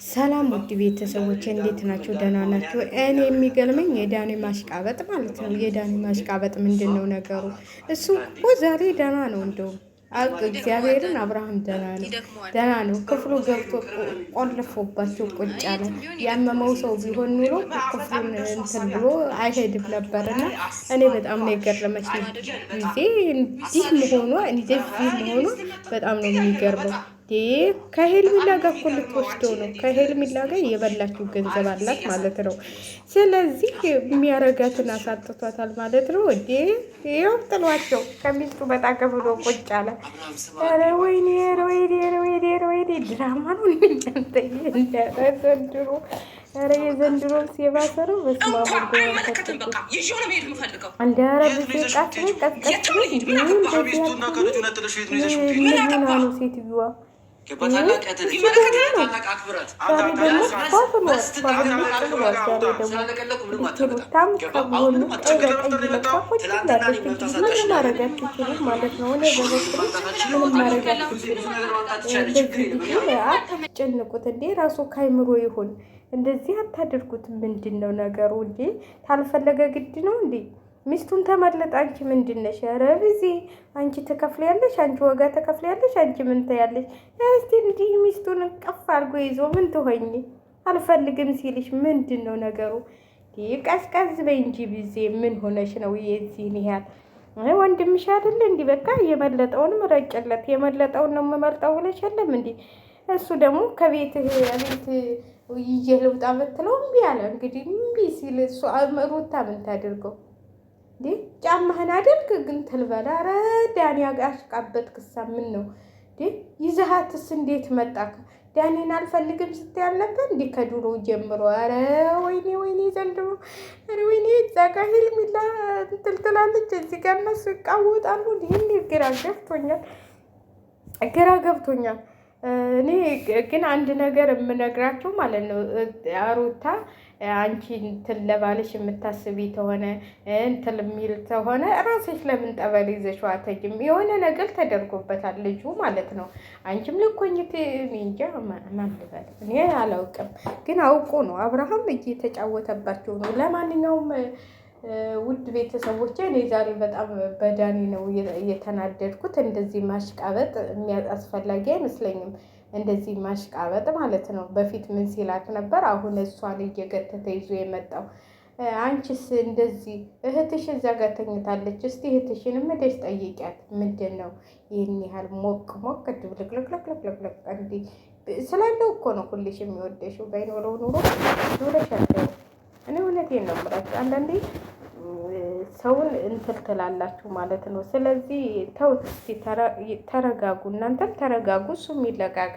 ሰላም ውድ ቤተሰቦች እንዴት ናቸው? ደህና ናቸው? እኔ የሚገርመኝ የዳኒ ማሽቃበጥ ማለት ነው። የዳኒ ማሽቃበጥ ምንድን ነው ነገሩ? እሱ እኮ ዛሬ ደህና ነው። እንደውም እግዚአብሔርን አብርሃም ደህና ነው። ክፍሉ ገብቶ ቆልፎባቸው ቁጭ አለ። ያመመው ሰው ቢሆን ኑሮ ክፍሉን እንትን ብሎ አይሄድም ነበርና እኔ በጣም ነው የገረመች ጊዜ እንዲህ መሆኗ በጣም ነው የሚገርመው። ከሄልሚላ ጋር እኮ ልትወስደው ነው። ከሄልሚላ ጋር የበላችው ገንዘብ አላት ማለት ነው። ስለዚህ የሚያረጋትን አሳጥቷታል ማለት ነው። ይኸው ጥሏቸው ከሚስቱ በጣም ብሎ ቁጭ አለ። ኧረ ወይኔ ድራማ ነው ዘንድሮ። ኧረ የዘንድሮ የባሰ ነው። በስመ አብ እንደ አረብ ቃት ላይ ቀጥቀጥ ነው ሴትዮዋ ጨንቁት እንዴ ራሱ ካይምሮ ይሁን እንደዚህ አታድርጉት። ምንድን ነው ነገሩ እንዴ? ታልፈለገ ግድ ነው እንዴ? ሚስቱን ተመለጥ። አንቺ ምንድን ነሽ? ኧረ ቢዚ አንቺ ትከፍያለሽ፣ አንቺ ወጋ ትከፍያለሽ፣ አንቺ ምን ትያለሽ? እስቲ እንዲህ ሚስቱን ቀፍ አድርጎ ይዞ ምን ትሆኝ? አልፈልግም ሲልሽ ምንድን ነው ነገሩ? ቀዝቀዝ በይ እንጂ ቢዚ ምን ሆነሽ ነው የዚህን ያህል? ወንድምሽ አይደል እንዲህ በቃ የመለጠውን ምረጭለት። የመለጠውን ነው የምመርጠው ብለሽ የለም እንዲህ እሱ ደግሞ ከቤት ይዤ ልውጣ ብትለው እምቢ አለ። እንግዲህ እምቢ ሲል እሱ ሩታ ምን ታድርገው? ጫማህን አድርግ ግን ትልበላ። ኧረ ዳኒ አሽቃበጥክሳ ምን ነው ይዘሃትስ እንዴት መጣክ? ዳኒን አልፈልግም ስትይ አልነበር እንዴ ከድሮ ጀምሮ? ኧረ ወይኔ ዘንድሮ። ኧረ ወይኔ እዛ ጋ ሄልሚላ ትልትላለች፣ እዚህ ጋር እነሱ ይቃወጣሉ። ይህን ግራ ገብቶኛል። እኔ ግን አንድ ነገር የምነግራቸው ማለት ነው ሩታ አንቺ እንትን ለባልሽ የምታስቢ ተሆነ እንትን የሚል ተሆነ ራስሽ ለምን ጠበል ይዘሽው አትሄጂም? የሆነ ነገር ተደርጎበታል ልጁ ማለት ነው። አንቺም ልኮኝት እንጃ ማን ልበል እኔ አላውቅም፣ ግን አውቆ ነው አብርሃም እየተጫወተባቸው ነው። ለማንኛውም ውድ ቤተሰቦቼ እኔ ዛሬ በጣም በዳኒ ነው እየተናደድኩት። እንደዚህ ማሽቃበጥ አስፈላጊ አይመስለኝም። እንደዚህ ማሽቃበጥ ማለት ነው። በፊት ምን ሲላት ነበር? አሁን እሷን እየገተተ ይዞ የመጣው አንቺስ እንደዚህ እህትሽ እዛ ጋር ተኝታለች። እስቲ እህትሽንም ሄደሽ ጠይቂያት። ምንድን ነው ይህን ያህል ሞቅ ድብልቅልቅልቅልቅልቅ እንዲህ ስላለው እኮ ነው ሁልሽ የሚወደሽው። ባይኖረው ኑሮ ኑረሻለው። እኔ እውነቴን ነው የምላችሁ። አንዳንዴ ሰውን እንትን ትላላችሁ ማለት ነው። ስለዚህ ተውት እስኪ ተረጋጉ፣ እናንተም ተረጋጉ። እሱም ይለቃቃ።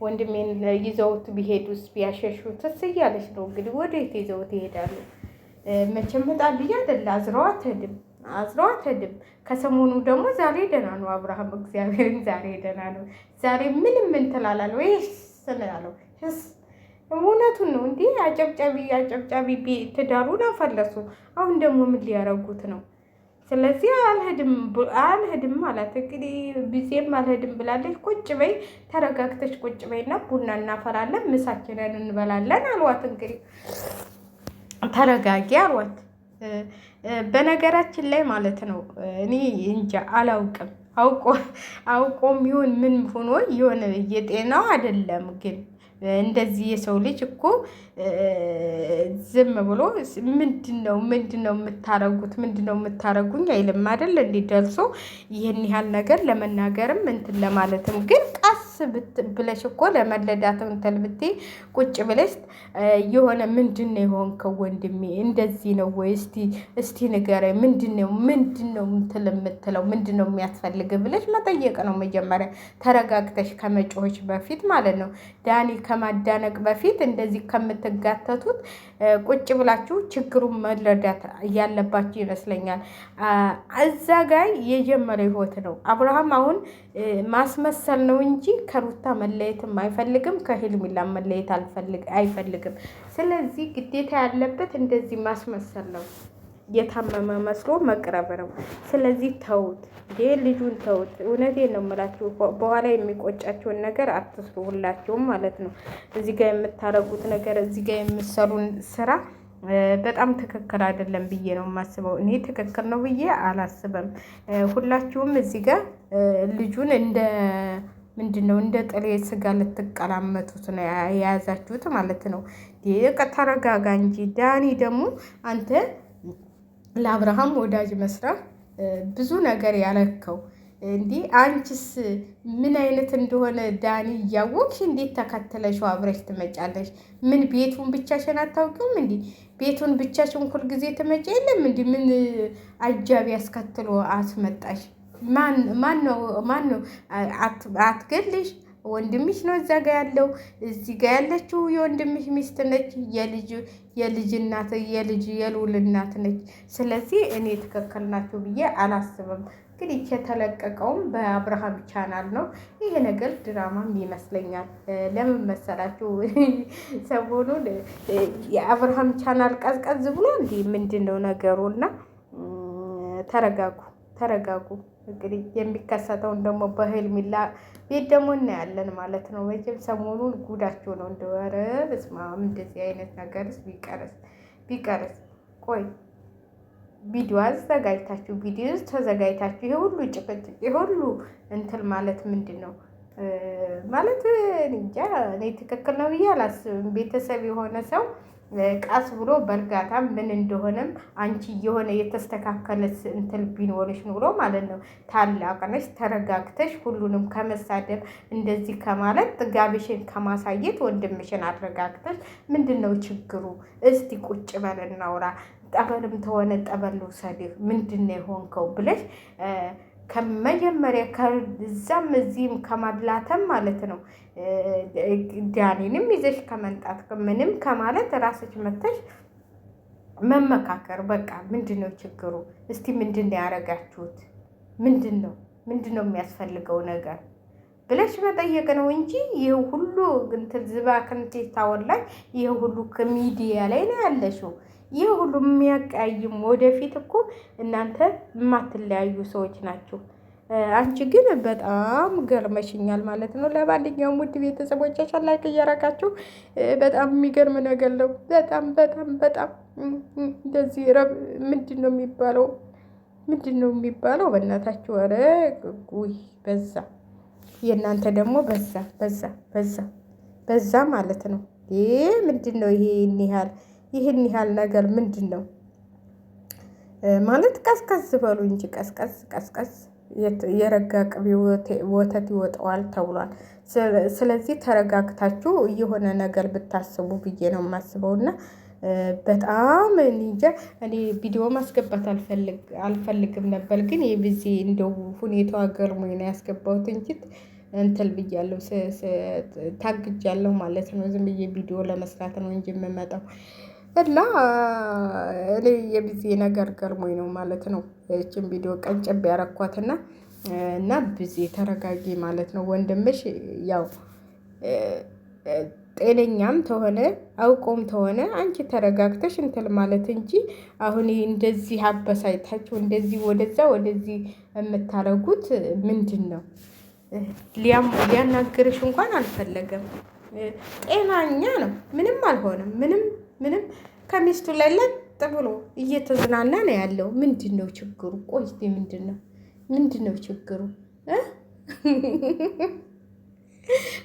ወንድሜን ይዘውት ቢሄዱስ ቢያሸሹትስ እያለች ነው እንግዲህ። ወዴት ይዘውት ይሄዳሉ? መቼም መጣልያ አይደለ አዝረዋት ሄድም። ከሰሞኑ ደግሞ ዛሬ ደህና ነው አብርሃም፣ እግዚአብሔርን ዛሬ ደህና ነው። ዛሬ ምንም እንትላላል ወይስ ስላለው እውነቱን ነው እንዲህ አጨብጫቢ ትዳሩን አፈለሱ። አሁን ደግሞ ምን ሊያረጉት ነው? ስለዚህ አልሄድም ማለት እንግዲህ ቢዜም አልሄድም ብላለች። ቁጭ በይ ተረጋግተሽ ቁጭ በይና ቡና እናፈላለን ምሳችንን እንበላለን አልዋት። እንግዲህ ተረጋጊ አልዋት። በነገራችን ላይ ማለት ነው እኔ እንጃ አላውቅም። አውቆም ይሁን ምን ሆኖ የሆነ የጤናው አይደለም ግን እንደዚህ የሰው ልጅ እኮ ዝም ብሎ ምንድነው የምታረጉት? ምንድነው የምታረጉኝ አይልም አይደል? እንዴ ደርሶ ይህን ያህል ነገር ለመናገርም እንትን ለማለትም ግን ቀስ ብለሽ እኮ ለመለዳት እንትን ብትይ ቁጭ ብለሽ የሆነ ምንድነው የሆንከው ወንድሜ እንደዚህ ነው ወይ? እስቲ ንገረኝ። ምንድነው እንትን የምትለው ምንድነው የሚያስፈልግ ብለሽ መጠየቅ ነው መጀመሪያ፣ ተረጋግተሽ ከመጮች በፊት ማለት ነው። ዳኒ ከማዳነቅ በፊት እንደዚህ ከምትጋተቱት ቁጭ ብላችሁ ችግሩን መረዳት ያለባችሁ ይመስለኛል። እዛ ጋር የጀመረ ህይወት ነው። አብርሃም አሁን ማስመሰል ነው እንጂ ከሩታ መለየትም አይፈልግም፣ ከሄልሚላ መለየት አይፈልግም። ስለዚህ ግዴታ ያለበት እንደዚህ ማስመሰል ነው። የታመመ መስሎ መቅረብ ነው። ስለዚህ ተውት፣ ልጁን ተውት። እውነቴን ነው የምላችሁ። በኋላ የሚቆጫቸውን ነገር አትስሩ ሁላችሁም ማለት ነው። እዚህ ጋር የምታረጉት ነገር፣ እዚህ ጋር የምትሰሩን ስራ በጣም ትክክል አይደለም ብዬ ነው የማስበው። እኔ ትክክል ነው ብዬ አላስበም። ሁላችሁም እዚህ ጋር ልጁን እንደ ምንድነው እንደ ጥሬ ስጋ ልትቀላመጡት ነው የያዛችሁት ማለት ነው። ተረጋጋ እንጂ ዳኒ። ደግሞ አንተ ለአብርሃም ወዳጅ መስራት ብዙ ነገር ያለከው እንዲህ አንቺስ ምን አይነት እንደሆነ ዳኒ እያወቅሽ እንዴት ተከተለሽው አብረሽ ትመጫለሽ? ምን ቤቱን ብቻሽን አታውቂውም? እንዲህ ቤቱን ብቻሽን ሁል ጊዜ ትመጪ የለም እንዲህ ምን አጃቢ ያስከትሎ አስመጣሽ? ማን ነው? አትገልሽ? ወንድምሽ ነው እዛ ጋ ያለው። እዚህ ጋ ያለችው የወንድምሽ ሚስት ነች። የልጅ እናት የልዑል እናት ነች። ስለዚህ እኔ ትክክል ናቸው ብዬ አላስብም። ግን የተለቀቀውም በአብርሃም ቻናል ነው። ይሄ ነገር ድራማም ይመስለኛል። ለምን መሰላችሁ? ሰሞኑን የአብርሃም ቻናል ቀዝቀዝ ብሎ እንዲህ ምንድን ነው ነገሩ? እና ተረጋጉ። እንግዲህ የሚከሰተውን ደግሞ በሄርሜላ ቤት ደግሞ እናያለን ማለት ነው። መቼም ሰሞኑን ጉዳቸው ነው። እንደወረ በስመ አብ! እንደዚህ አይነት ነገርስ ቢቀርስ ቆይ ቪዲዮ ተዘጋጅታችሁ ይሄ ሁሉ ጭቅጭቅ ይሄ ሁሉ እንትን ማለት ምንድን ነው ማለት? እንጃ። እኔ ትክክል ነው ብዬ አላስብም። ቤተሰብ የሆነ ሰው ቃስ ብሎ በእርጋታ ምን እንደሆነም አንቺ የሆነ የተስተካከለ እንትን ቢኖርሽ ኑሮ ማለት ነው። ታላቅ ነሽ፣ ተረጋግተሽ ሁሉንም ከመሳደብ እንደዚህ ከማለት ጥጋብሽን ከማሳየት ወንድምሽን አረጋግተሽ ምንድን ነው ችግሩ? እስቲ ቁጭ በል እናውራ። ጠበልም ተሆነ ጠበል ልውሰድህ ምንድን ነው የሆንከው ብለሽ ከመጀመሪያ ከዛም እዚህም ከማድላተም ማለት ነው ዳኒንም ይዘሽ ከመንጣት ምንም ከማለት ራስሽ መተሽ መመካከር። በቃ ምንድን ነው ችግሩ? እስቲ ምንድን ነው ያደረጋችሁት? ምንድን ነው የሚያስፈልገው ነገር ብለሽ መጠየቅ ነው እንጂ ይህ ሁሉ እንትን ዝባክንቴ ታወላይ ይህ ሁሉ ከሚዲያ ላይ ነው ያለሽው። ይህ ሁሉ የሚያቀያይም ወደፊት እኮ እናንተ የማትለያዩ ሰዎች ናቸው። አንቺ ግን በጣም ገርመሽኛል ማለት ነው። ለማንኛውም ውድ ቤተሰቦቻችን ላይክ እያረጋችሁ በጣም የሚገርም ነገር ነው። በጣም እንደዚህ ምንድን ነው የሚባለው? በእናታችሁ ኧረ ጉይ በዛ። የእናንተ ደግሞ በዛ ማለት ነው። ይህ ምንድን ነው? ይህን ያህል ነገር ምንድን ነው ማለት? ቀዝቀዝ በሉ እንጂ ቀዝቀዝ የረጋ ቅቤ ወተት ይወጣዋል ተብሏል። ስለዚህ ተረጋግታችሁ የሆነ ነገር ብታስቡ ብዬ ነው የማስበው። እና በጣም እንጃ እኔ ቪዲዮ ማስገባት አልፈልግም ነበር፣ ግን የብዜ እንደው ሁኔታው ገርሞኝ ነው ያስገባሁት እንጂ እንትን ብያለሁ፣ ታግጃለሁ ማለት ነው። ዝም ብዬ ቪዲዮ ለመስራት ነው እንጂ የምመጣው እና እኔ የብዜ ነገር ገርሞኝ ነው ማለት ነው። እችን ቪዲዮ ቀንጨብ ያረኳትና እና ብዜ ተረጋጊ ማለት ነው። ወንድምሽ ያው ጤነኛም ተሆነ አውቆም ተሆነ አንቺ ተረጋግተሽ እንትን ማለት እንጂ አሁን እንደዚህ አበሳጭታችሁ እንደዚህ ወደዚህ የምታረጉት ምንድን ነው? ሊያናግርሽ እንኳን አልፈለገም። ጤናኛ ነው፣ ምንም አልሆነም። ምንም ከሚስቱ ላይ ለጥ ብሎ እየተዝናና ነው ያለው። ምንድን ነው ችግሩ? ቆይቴ ምንድን ነው ችግሩ?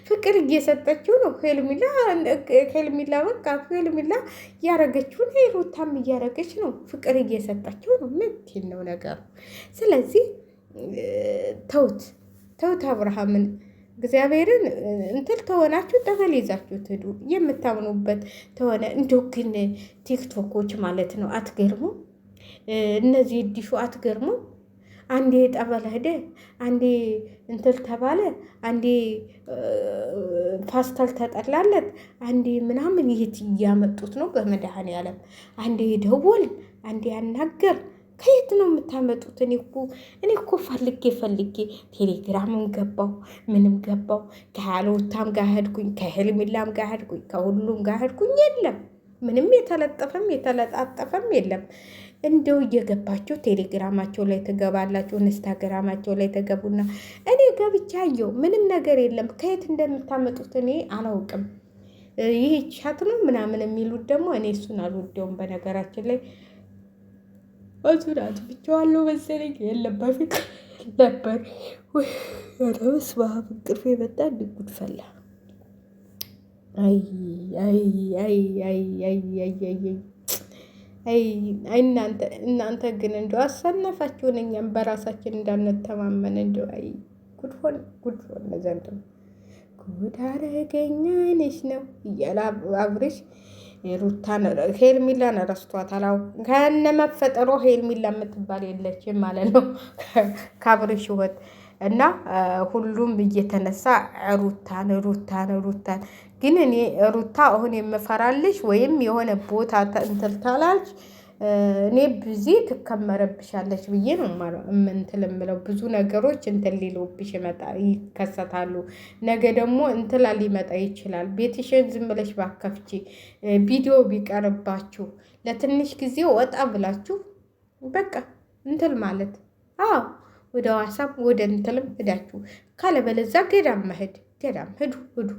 ፍቅር እየሰጠችው ነው ሄርሜላ። በቃ ሄርሜላ እያረገችውን ሩታም እያረገች ነው። ፍቅር እየሰጠችው ነው። ምንድን ነው ነገሩ? ስለዚህ ተውት አብርሃምን። እግዚአብሔርን እንትን ተሆናችሁ ጠበል ይዛችሁ ትሄዱ የምታምኑበት ተሆነ። እንደው ግን ቲክቶኮች ማለት ነው አትገርሙ? እነዚህ ዲሹ አትገርሙ? አንዴ ጠበል ሄደ፣ አንዴ እንትን ተባለ፣ አንዴ ፓስታል ተጠላለት፣ አንዴ ምናምን የት እያመጡት ነው? በመድኃኔዓለም አንዴ ደወል፣ አንዴ ያናገር። ከየት ነው የምታመጡት? እኔ እኮ ፈልጌ ቴሌግራምም ገባው ምንም ገባው፣ ከያለውታም ጋር ሄድኩኝ፣ ከሄርሜላም ጋር ሄድኩኝ፣ ከሁሉም ጋር ሄድኩኝ። የለም ምንም የተለጠፈም የተለጣጠፈም የለም። እንደው እየገባችሁ ቴሌግራማቸው ላይ ትገባላችሁ፣ ኢንስታግራማቸው ላይ ተገቡና እኔ ገብቻ አየሁ። ምንም ነገር የለም። ከየት እንደምታመጡት እኔ አላውቅም። ይህ ቻት ነው ምናምን የሚሉት ደግሞ እኔ እሱን አልወደውም። በነገራችን ላይ እሱን አጥብቼዋለሁ መሰለኝ። የለም በፊት ነበር። በስመ አብ እንቅልፌ መጣ። ጉድ ፈላ። አይ አይ አይ አይ አይ አይ አይ እናንተ ግን እንደው አሰነፋችሁን። እኛም በራሳችን እንዳንተማመን እንደው አይ ጉድ ሆነ ዘንድሮ። ጉድ አረገኛንሽ ነው እያለ አብርሽ ሩታን ሄርሚላን ረስቷታል። ከነ መፈጠሮ ሄርሚላ የምትባል የለችም ማለት ነው ከአብርሽ ህይወት እና ሁሉም እየተነሳ ሩታን ግን እኔ ሩታ አሁን የምፈራልሽ ወይም የሆነ ቦታ እንትን ታላልሽ እኔ ብዙ ትከመረብሻለች ብዬ ነው እንትን የምለው። ብዙ ነገሮች እንትን ሊሉብሽ ይከሰታሉ። ነገ ደግሞ እንትላ ሊመጣ ይችላል። ቤትሽን ዝም ብለሽ ባከፍቺ ቪዲዮ ቢቀርባችሁ ለትንሽ ጊዜ ወጣ ብላችሁ በቃ እንትን ማለት ወደ ዋሳብ ወደ እንትልም ሄዳችሁ ካለበለዛ ገዳም መሄድ ሂዱ።